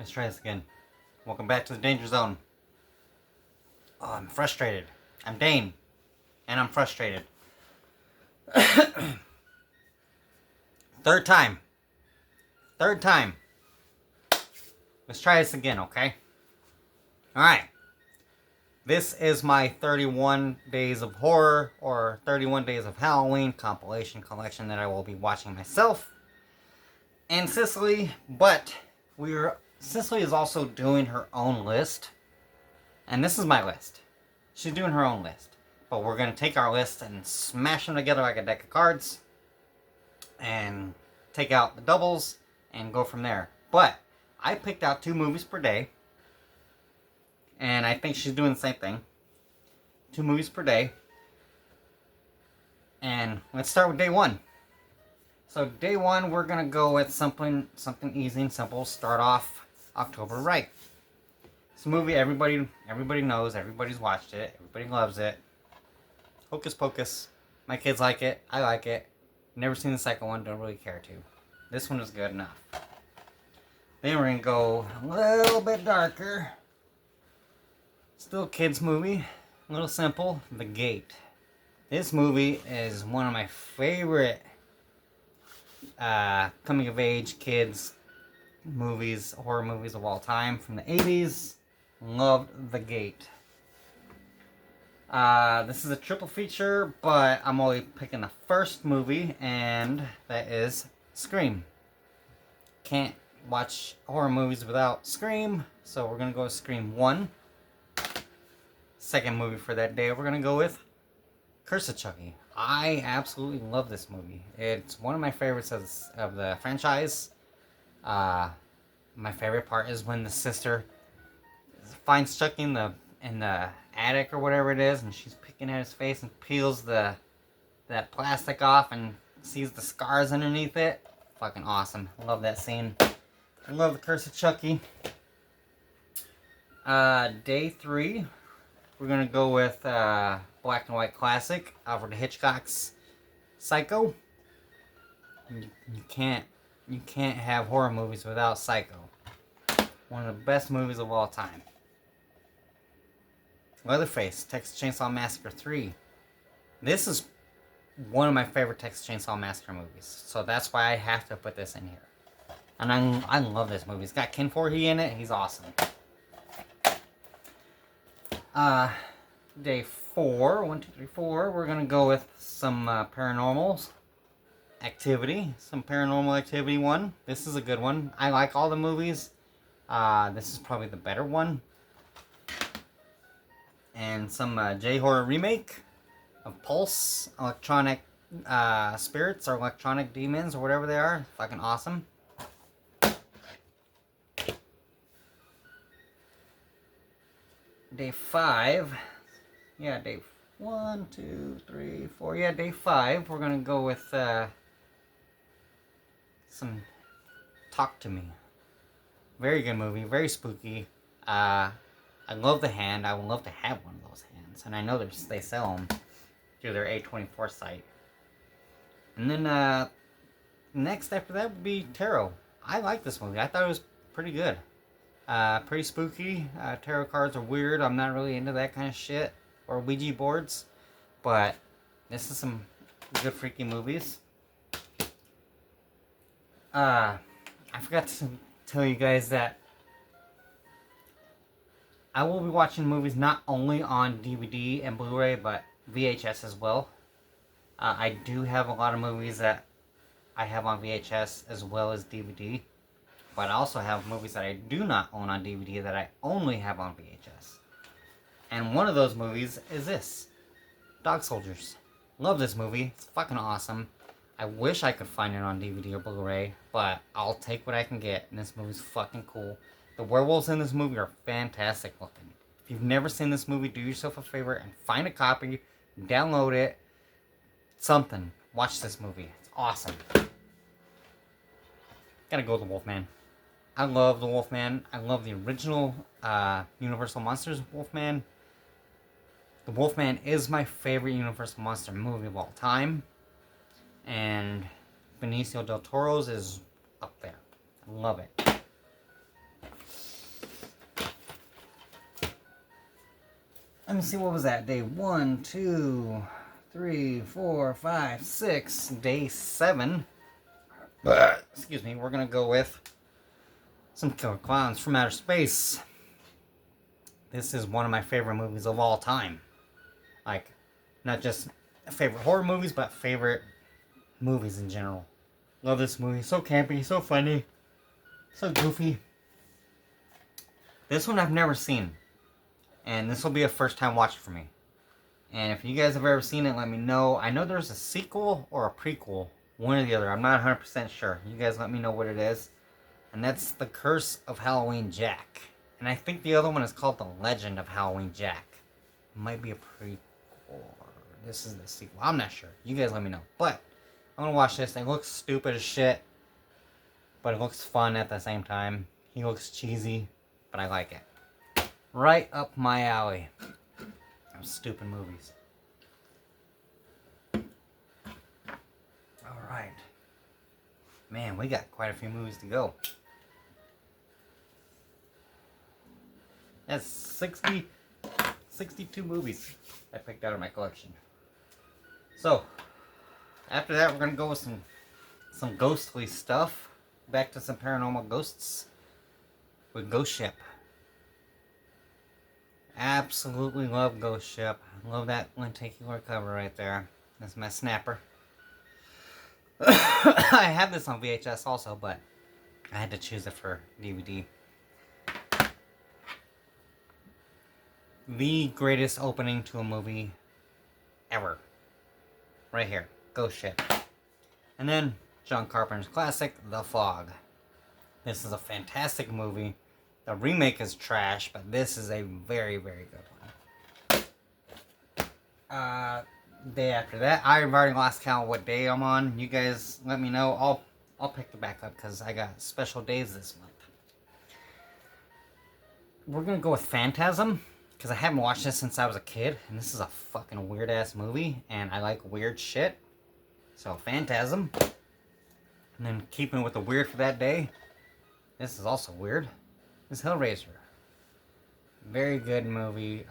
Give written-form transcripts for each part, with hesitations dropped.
Let's try this again. Welcome back to the Danger Zone. Oh, I'm frustrated. I'm Dane. And I'm frustrated. Third time. Third time. Let's try this again, okay? Alright. This is my 31 Days of Horror or 31 Days of Halloween compilation collection that I will be watching myself and Cicely, but Cicely is also doing her own list. And this is my list. She's doing her own list. But we're going to take our list and smash them together like a deck of cards. And take out the doubles and go from there. But I picked out 2 movies per day. And I think she's doing the same thing. 2 movies per day. And let's start with day 1. So day 1, we're going to go with something easy and simple. Start off October Right. It's a movie everybody knows, everybody's watched it, everybody loves it. Hocus Pocus. My kids like it, I like it. Never seen the second one, don't really care to. This one is good enough. Then we're going to go a little bit darker. Still a kids movie, a little simple, The Gate. This movie is one of my favorite coming of age kids movies, horror movies of all time from the 80s. Loved The Gate. This is a triple feature, but I'm only picking the first movie, and that is Scream. Can't watch horror movies without Scream, so we're gonna go with Scream 1. Second movie for that day, we're gonna go with Curse of Chucky. I absolutely love this movie. It's one of my favorites of the franchise. My favorite part is when the sister finds Chucky in the attic or whatever it is, and she's picking at his face and peels that plastic off and sees the scars underneath it. Fucking awesome. Love that scene. I love the Curse of Chucky. Day 3, we're gonna go with black and white classic, Alfred Hitchcock's Psycho. You can't have horror movies without Psycho. One of the best movies of all time. Leatherface, Texas Chainsaw Massacre 3. This is one of my favorite Texas Chainsaw Massacre movies, so that's why I have to put this in here. And I love this movie. It's got Ken Foree in it. He's awesome. Day 4, 1, 2, 3, 4. We're gonna go with some paranormal activity. Some Paranormal Activity 1. This is a good one. I like all the movies. This is probably the better one. And some J-horror remake of Pulse, Electronic Spirits or Electronic Demons or whatever they are. Fucking awesome. Day 5. Yeah, day 1, 2, 3, 4. Yeah, day 5. We're gonna go with some Talk to Me. Very good movie. Very spooky. I love the hand. I would love to have one of those hands. And I know they sell them through their A24 site. And then next after that would be Tarot. I like this movie. I thought it was pretty good. Pretty spooky. Tarot cards are weird. I'm not really into that kind of shit. Or Ouija boards. But this is some good freaky movies. I forgot to tell you guys that I will be watching movies not only on DVD and Blu-ray, but VHS as well. I do have a lot of movies that I have on VHS as well as DVD. But I also have movies that I do not own on DVD that I only have on VHS. And one of those movies is this. Dog Soldiers. Love this movie. It's fucking awesome. I wish I could find it on DVD or Blu-ray, but I'll take what I can get, and this movie's fucking cool. The werewolves in this movie are fantastic looking. If you've never seen this movie, do yourself a favor and find a copy, download it, something. Watch this movie. It's awesome. Gotta go with the Wolfman. I love the Wolfman. I love the original Universal Monsters Wolfman. The Wolfman is my favorite Universal Monster movie of all time. And Benicio del Toro's is up there. I love it. Let me see, what was that? Day 1, 2, 3, 4, 5, 6. Day 7. Excuse me, we're gonna go with some Killer Clowns from Outer Space. This is one of my favorite movies of all time. Like, not just favorite horror movies, but favorite movies in general. Love this movie. So campy, so funny, so goofy. This one I've never seen. And this will be a first time watch for me. And if you guys have ever seen it, let me know. I know there's a sequel or a prequel. One or the other. I'm not 100% sure. You guys let me know what it is. And that's The Curse of Halloween Jack. And I think the other one is called The Legend of Halloween Jack. It might be a prequel. This is the sequel. I'm not sure. You guys let me know. But I'm going to watch this. It looks stupid as shit. But it looks fun at the same time. He looks cheesy. But I like it. Right up my alley. Those stupid movies. Alright. Man, we got quite a few movies to go. That's 62 movies I picked out of my collection. So, after that, we're going to go with some ghostly stuff. Back to some paranormal ghosts with Ghost Ship. Absolutely love Ghost Ship. Love that lenticular cover right there. That's my snapper. I have this on VHS also, but I had to choose it for DVD. The greatest opening to a movie ever. Right here. Ghost Ship. And then John Carpenter's classic, The Fog. This is a fantastic movie. The remake is trash, but this is a very, very good one. Day after that, I've already lost count what day I'm on. You guys let me know. I'll pick it back up because I got special days this month. We're gonna go with Phantasm because I haven't watched this since I was a kid, and this is a fucking weird ass movie, and I like weird shit. So Phantasm, and then keeping with the weird for that day. This is also weird. This is Hellraiser. Very good movie.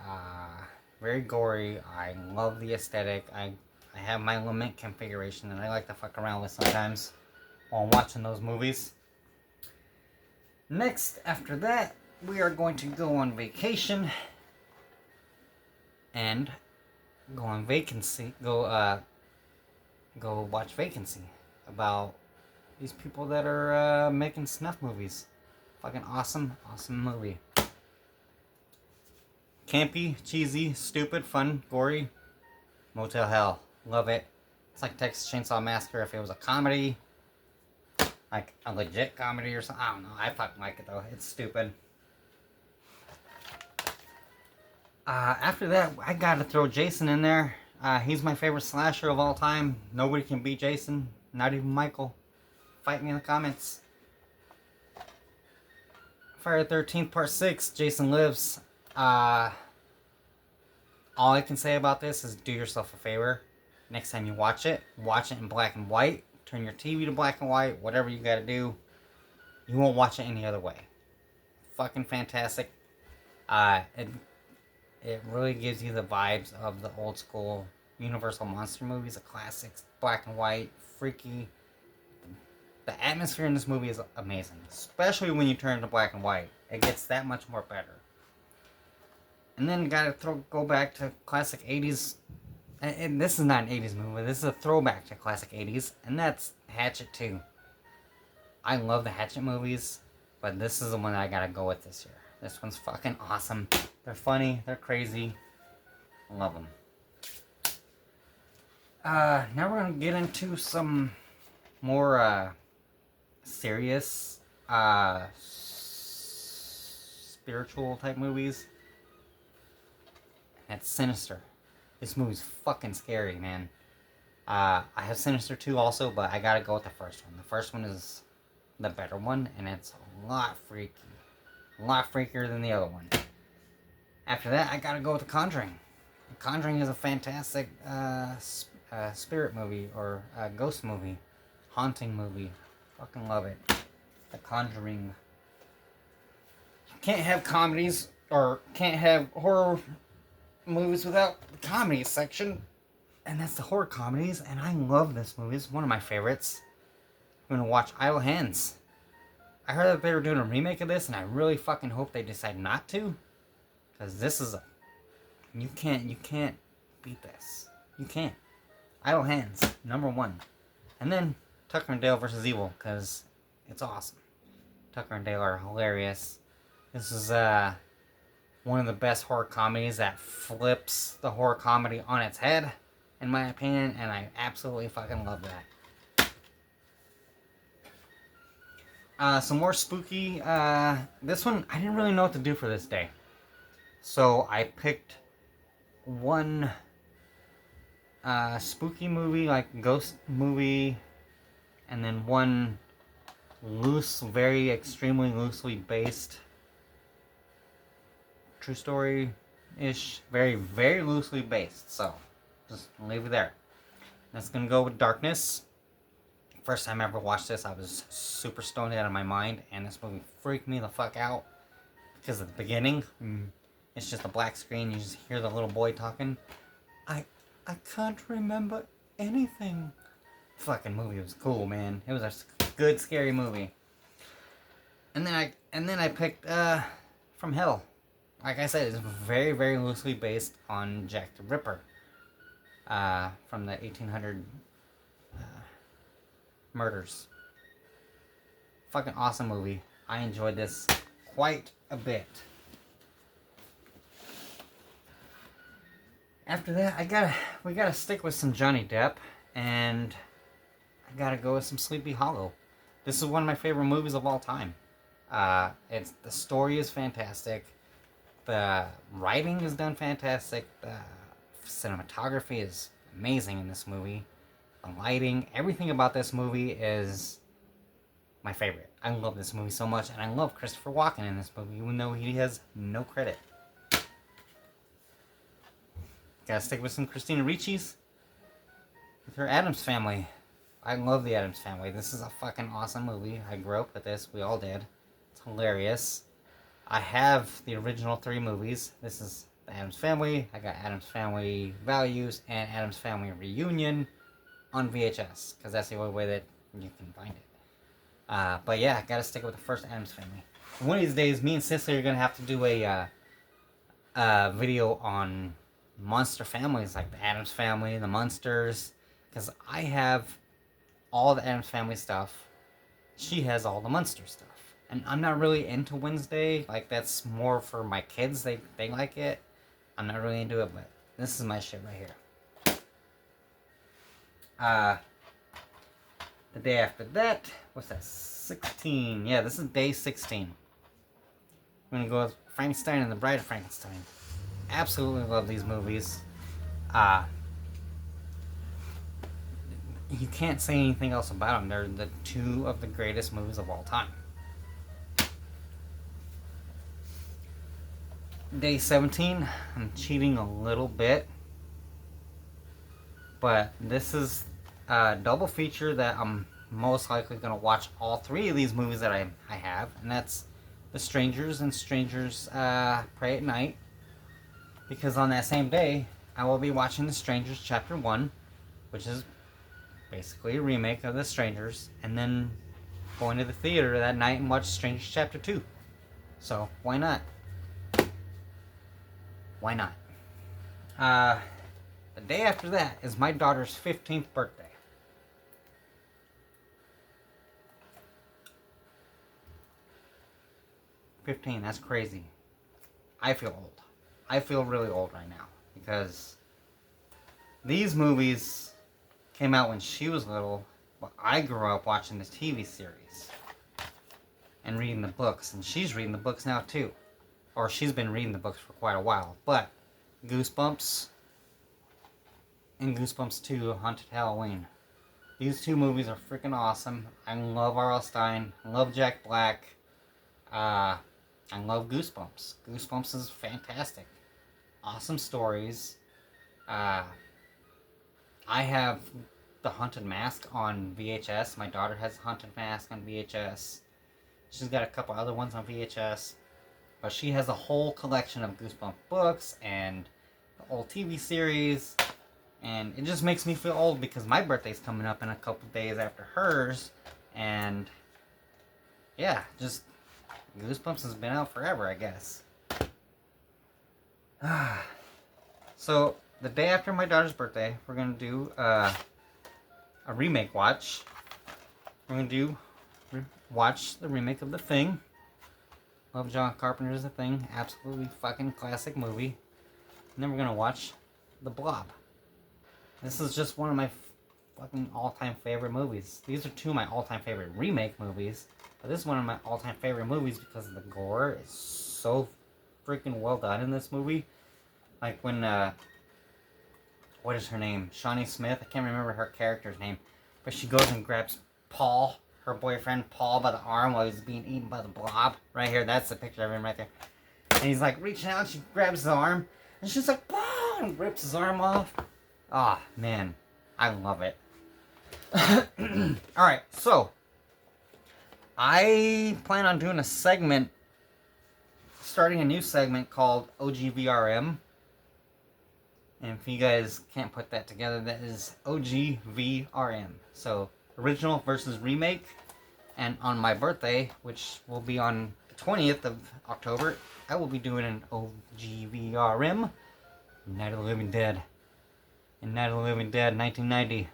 Very gory. I love the aesthetic. I have my lament configuration that I like to fuck around with sometimes while I'm watching those movies. Next, after that, we are going to go on vacation and go on Vacancy. Go watch Vacancy about these people that are making snuff movies. Fucking awesome, awesome movie. Campy, cheesy, stupid, fun, gory. Motel Hell. Love it. It's like Texas Chainsaw Massacre if it was a comedy. Like a legit comedy or something. I don't know. I fucking like it though. It's stupid. After that, I gotta throw Jason in there. He's my favorite slasher of all time. Nobody can beat Jason. Not even Michael. Fight me in the comments. Friday the 13th Part 6, Jason Lives. All I can say about this is do yourself a favor. Next time you watch it in black and white. Turn your TV to black and white, whatever you gotta do. You won't watch it any other way. Fucking fantastic. It really gives you the vibes of the old school Universal monster movies, the classics, black and white, freaky. The atmosphere in this movie is amazing, especially when you turn to black and white. It gets that much more better. And then gotta go back to classic 80s. And this is not an 80s movie. This is a throwback to classic 80s. And that's Hatchet 2. I love the Hatchet movies. But this is the one that I gotta go with this year. This one's fucking awesome. They're funny. They're crazy. I love them. Now we're gonna get into some more serious spiritual type movies. That's Sinister. This movie's fucking scary, man. I have Sinister 2 also, but I gotta go with the first one. The first one is the better one, and it's a lot freaky. A lot freakier than the other one. After that, I gotta go with The Conjuring. The Conjuring is a fantastic spirit movie, or ghost movie. Haunting movie. Fucking love it. The Conjuring. You can't have comedies, or can't have horror movies without the comedy section, and that's the horror comedies. And I love this movie. It's one of my favorites. I'm gonna watch Idle Hands. I heard that they were doing a remake of this, and I really fucking hope they decide not to, because this is a you can't beat this. You can't. Idle Hands, #1, and then Tucker and Dale versus Evil, because it's awesome. Tucker and Dale are hilarious. This is one of the best horror comedies that flips the horror comedy on its head, in my opinion, and I absolutely fucking love that. Some more spooky. This one, I didn't really know what to do for this day. So I picked one spooky movie, like ghost movie, and then one very extremely loosely based true story-ish, very, very loosely based. So, just leave it there. That's gonna go with Darkness. First time I ever watched this, I was super stoned out of my mind, and this movie freaked me the fuck out. Because at the beginning, it's just a black screen, you just hear the little boy talking. I can't remember anything. Fucking movie was cool, man. It was a good, scary movie. And then I picked From Hell. Like I said, it's very, very loosely based on Jack the Ripper. From the 1800 murders. Fucking awesome movie. I enjoyed this quite a bit. After that, we gotta stick with some Johnny Depp, and I gotta go with some Sleepy Hollow. This is one of my favorite movies of all time. The story is fantastic. The writing is done fantastic. The cinematography is amazing in this movie. The lighting, everything about this movie is my favorite. I love this movie so much, and I love Christopher Walken in this movie, even though he has no credit. Gotta stick with some Christina Ricci's with her Addams Family. I love the Addams Family. This is a fucking awesome movie. I grew up with this. We all did. It's hilarious. I have the original 3 movies. This is the Addams Family. I got Addams Family Values and Addams Family Reunion on VHS, because that's the only way that you can find it. But yeah, I gotta stick with the first Addams Family. One of these days, me and Cicely are gonna have to do a video on monster families, like the Addams Family, the Munsters, because I have all the Addams Family stuff. She has all the Munster stuff. And I'm not really into Wednesday. Like, that's more for my kids. They like it. I'm not really into it, but this is my shit right here. The day after that, what's that? 16. Yeah, this is day 16. I'm gonna go with Frankenstein and the Bride of Frankenstein. Absolutely love these movies. You can't say anything else about them. They're the 2 of the greatest movies of all time. Day 17, I'm cheating a little bit, but this is a double feature that I'm most likely going to watch all 3 of these movies that I have, and that's The Strangers and Strangers Pray at Night, because on that same day, I will be watching The Strangers Chapter 1, which is basically a remake of The Strangers, and then going to the theater that night and watch Strangers Chapter 2. So, why not? Why not? The day after that is my daughter's 15th birthday. 15, that's crazy. I feel old. I feel really old right now, because these movies came out when she was little, but I grew up watching the TV series and reading the books, and she's reading the books now too. Or she's been reading the books for quite a while. But Goosebumps and Goosebumps 2 Haunted Halloween. These 2 movies are freaking awesome. I love R.L. Stine. I love Jack Black. I love Goosebumps. Goosebumps is fantastic. Awesome stories. I have the Haunted Mask on VHS. My daughter has the Haunted Mask on VHS. She's got a couple other ones on VHS. But she has a whole collection of Goosebumps books and the old TV series. And it just makes me feel old because my birthday's coming up in a couple days after hers. And yeah, just Goosebumps has been out forever, I guess. So the day after my daughter's birthday, we're gonna do a remake watch. We're gonna watch the remake of The Thing. Love John Carpenter's The Thing, absolutely fucking classic movie. And then we're gonna watch The Blob. This is just one of my fucking all-time favorite movies. These are two of my all-time favorite remake movies. But this is one of my all-time favorite movies because the gore is so freaking well done in this movie. Like when, what is her name? Shawnee Smith? I can't remember her character's name. But she goes and grabs Paul, her boyfriend Paul, by the arm while he's being eaten by the blob. Right here, that's the picture of him right there. And he's like reaching out, she grabs his arm. And she's like, Paul! And rips his arm off. Ah, oh, man. I love it. Alright, so I plan on doing a segment, starting a new segment called OGVRM. And if you guys can't put that together, that is OGVRM. So, original versus remake. And on my birthday, which will be on the 20th of October, I will be doing an OGVRM, Night of the Living Dead. And Night of the Living Dead, 1990.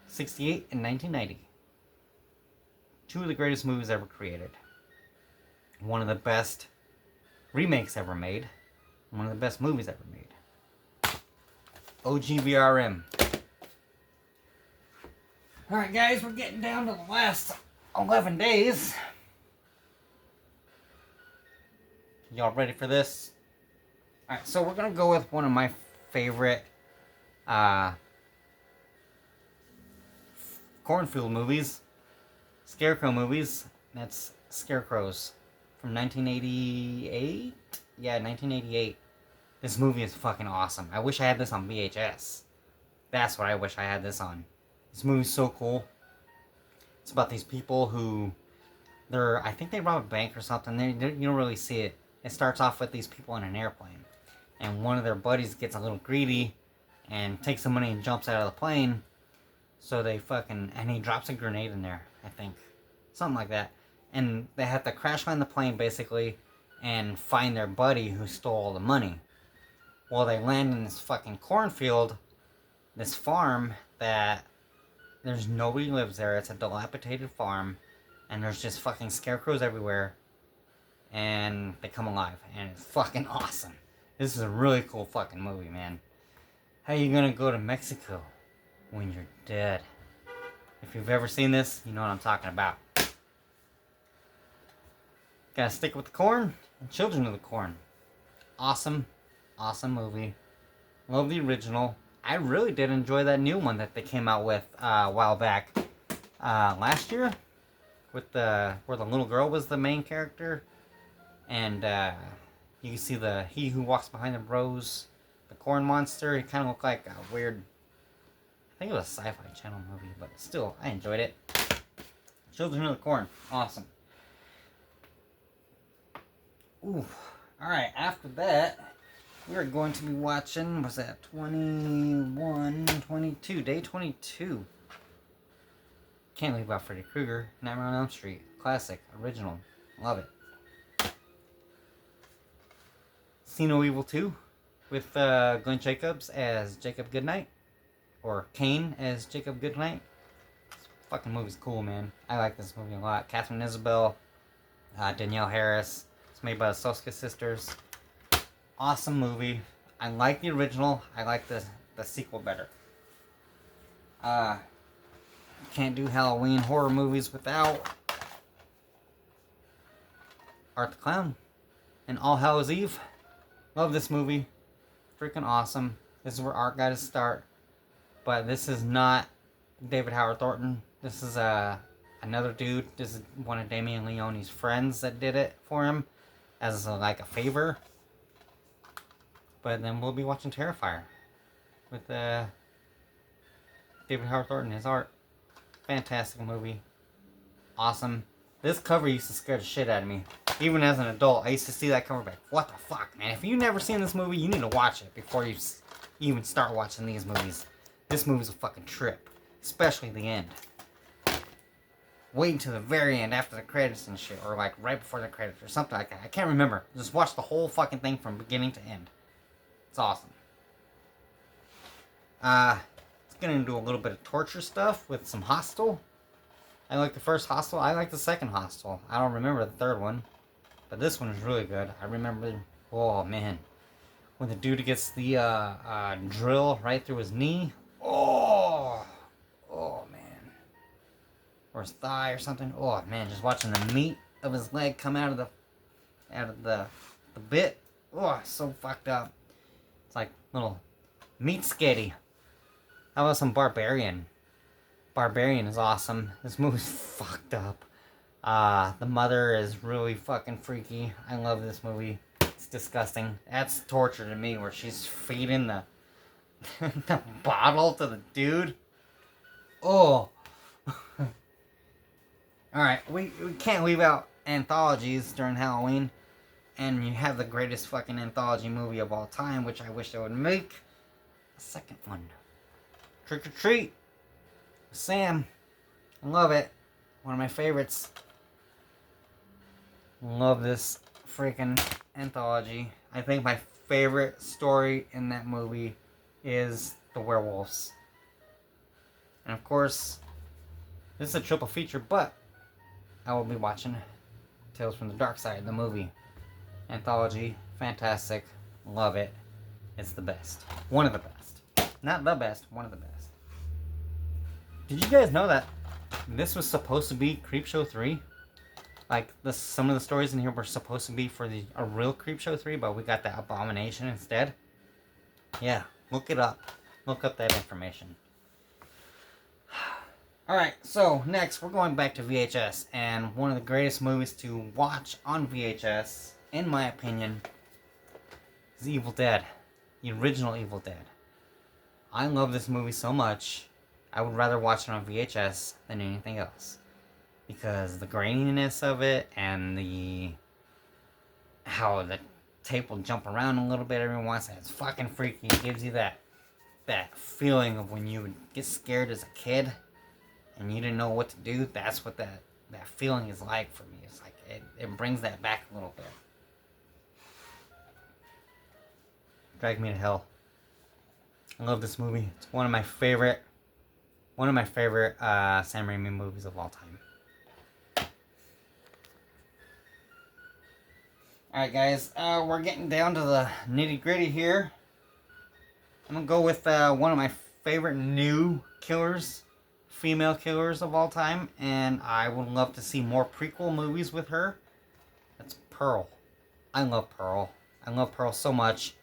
68 and 1990. Two of the greatest movies ever created. One of the best remakes ever made. One of the best movies ever made. OGVRM. Alright guys, we're getting down to the last 11 days. Y'all ready for this? Alright, so we're gonna go with one of my favorite cornfield movies, Scarecrow movies. That's Scarecrows from 1988. Yeah, 1988. This movie is fucking awesome. I wish I had this on VHS. That's what I wish I had this on. This movie's so cool. It's about these people who I think they rob a bank or something. You don't really see it. It starts off with these people in an airplane, and one of their buddies gets a little greedy and takes the money and jumps out of the plane. So they and he drops a grenade in there, I think. Something like that. And they have to crash land the plane, basically, and find their buddy who stole all the money. Well, they land in this fucking cornfield, this farm that there's nobody lives there. It's a dilapidated farm, and there's just fucking scarecrows everywhere. And they come alive, and it's fucking awesome. This is a really cool fucking movie, man. How you gonna go to Mexico when you're dead? If you've ever seen this, you know what I'm talking about. Gotta stick with the corn and Children of the Corn. Awesome, awesome movie. Love the original. I really did enjoy that new one that they came out with a while back. Last year, with where the little girl was the main character, and you can see He Who Walks Behind the Rose, the corn monster. He kind of looked like a weird, I think it was a Sci-Fi Channel movie, but still, I enjoyed it. Children of the Corn, awesome. Ooh, alright, after that, we're going to be watching, what's that, 22, day 22. Can't Leave Out Freddy Krueger, Nightmare on Elm Street, classic, original, love it. See No Evil 2, with Glenn Jacobs as Jacob Goodnight, or Kane as Jacob Goodnight. This fucking movie's cool, man. I like this movie a lot. Catherine Isabel, Danielle Harris. It's made by the Soska sisters. Awesome movie. I like the original. I like the sequel better. Can't do Halloween horror movies without Art the Clown and All Hallows Eve. Love this movie. Freaking awesome. This is where Art got his start. But this is not David Howard Thornton. This is another dude. This is one of Damien Leone's friends that did it for him as like a favor. But then we'll be watching Terrifier with David Howard Thornton, his art. Fantastic movie. Awesome. This cover used to scare the shit out of me. Even as an adult, I used to see that cover back. What the fuck, man? If you've never seen this movie, you need to watch it before you you even start watching these movies. This movie's a fucking trip. Especially the end. Wait until the very end after the credits and shit. Or like right before the credits or something like that. I can't remember. Just watch the whole fucking thing from beginning to end. It's awesome. It's gonna do a little bit of torture stuff with some Hostel. I like the first Hostel. I like the second Hostel. I don't remember the third one. But this one is really good. I remember, oh man. When the dude gets the drill right through his knee. Oh man. Or his thigh or something. Oh man, just watching the meat of his leg come out of the bit. Oh, so fucked up. It's like little meat sketty. How about some Barbarian? Barbarian is awesome. This movie's fucked up. The mother is really fucking freaky. I love this movie. It's disgusting. That's torture to me, where she's feeding the the bottle to the dude. Oh. Alright, we can't leave out anthologies during Halloween. And you have the greatest fucking anthology movie of all time, which I wish they would make a second one. Trick or Treat. Sam. I love it. One of my favorites. Love this freaking anthology. I think my favorite story in that movie is the werewolves. And of course, this is a triple feature, but I will be watching Tales from the Dark Side, the movie. Anthology, fantastic, love it. It's the best. One of the best. Not the best, one of the best. Did you guys know that this was supposed to be Creepshow 3? Like, some of the stories in here were supposed to be for a real Creepshow 3, but we got the Abomination instead? Yeah, look it up. Look up that information. Alright, so next we're going back to VHS, and one of the greatest movies to watch on VHS, in my opinion, is Evil Dead. The original Evil Dead. I love this movie so much, I would rather watch it on VHS than anything else. Because the graininess of it, and how the tape will jump around a little bit every once in a while, it's fucking freaky. It gives you that feeling of when you would get scared as a kid, and you didn't know what to do. That's what that feeling is like for me. It's like, it brings that back a little bit. Drag Me to Hell. I love this movie. It's one of my favorite Sam Raimi movies of all time. Alright guys, we're getting down to the nitty gritty here. I'm gonna go with one of my favorite new killers, female killers of all time, and I would love to see more prequel movies with her. That's Pearl. I love Pearl. I love Pearl so much.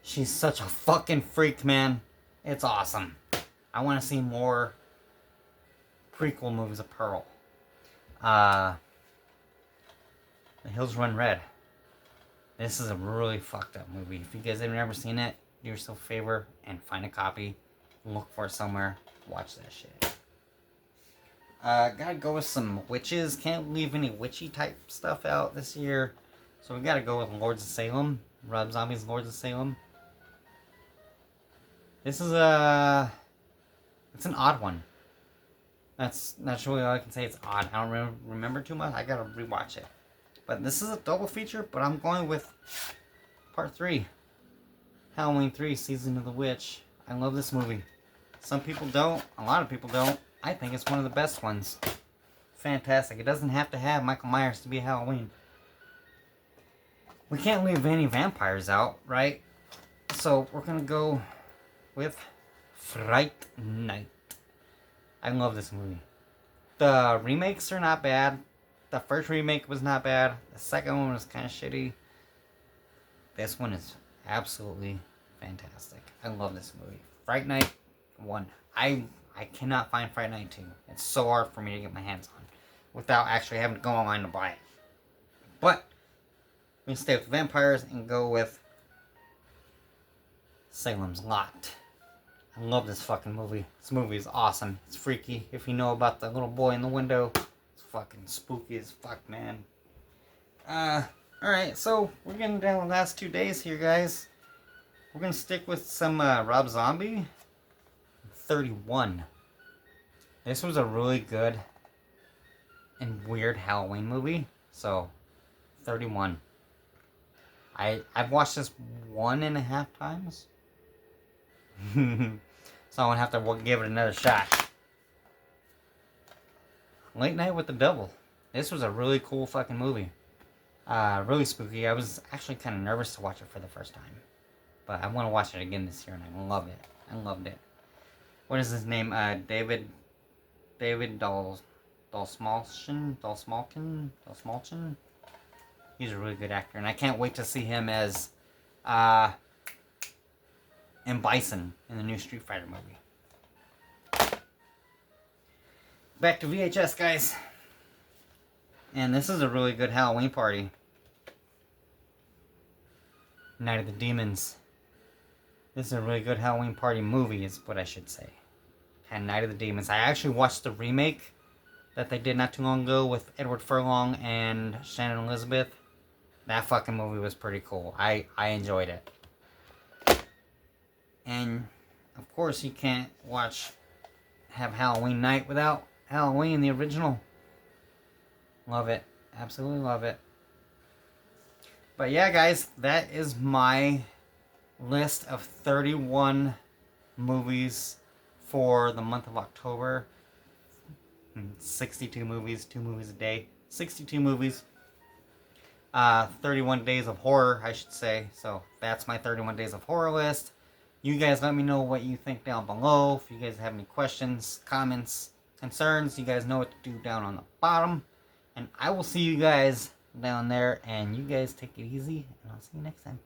She's such a fucking freak, man. It's awesome. I want to see more prequel movies of Pearl. The Hills Run Red. This is a really fucked up movie. If you guys have never seen it, do yourself a favor and find a copy. Look for it somewhere. Watch that shit. Gotta go with some witches. Can't leave any witchy type stuff out this year. So we gotta go with Lords of Salem. Rob Zombie's Lords of Salem. This is it's an odd one. That's really all I can say. It's odd. I don't remember too much. I gotta rewatch it. But this is a double feature, but I'm going with part 3. Halloween 3, Season of the Witch. I love this movie. Some people don't. A lot of people don't. I think it's one of the best ones. Fantastic. It doesn't have to have Michael Myers to be Halloween. We can't leave any vampires out, right? So we're going to go with Fright Night. I love this movie. The remakes are not bad. The first remake was not bad. The second one was kind of shitty. This one is absolutely fantastic. I love this movie. Fright Night 1. I cannot find Fright Night 2. It's so hard for me to get my hands on without actually having to go online to buy it. But we can stay with vampires and go with Salem's Lot. I love this fucking movie. This movie is awesome. It's freaky. If you know about the little boy in the window, it's fucking spooky as fuck, man. Alright, so we're getting down the last 2 days here, guys. We're gonna stick with some Rob Zombie. 31. This was a really good and weird Halloween movie. So, 31. I've watched this 1.5 times. So I'm gonna have to give it another shot. Late Night with the Devil. This was a really cool fucking movie. Really spooky. I was actually kind of nervous to watch it for the first time. But I want to watch it again this year, and I love it. I loved it. What is his name? David Dastmalchian. He's a really good actor, and I can't wait to see him as M. Bison in the new Street Fighter movie. Back to VHS, guys. And this is a really good Halloween party. Night of the Demons. This is a really good Halloween party movie, is what I should say. And Night of the Demons. I actually watched the remake that they did not too long ago with Edward Furlong and Shannon Elizabeth. That fucking movie was pretty cool. I enjoyed it. And, of course, you can't have Halloween night without Halloween, the original. Love it. Absolutely love it. But yeah, guys, that is my list of 31 movies for the month of October. 62 movies, 2 movies a day. 62 movies. 31 days of horror, I should say. So that's my 31 days of horror list. You guys let me know what you think down below. If you guys have any questions, comments, concerns, you guys know what to do down on the bottom. And I will see you guys down there. And you guys take it easy. And I'll see you next time.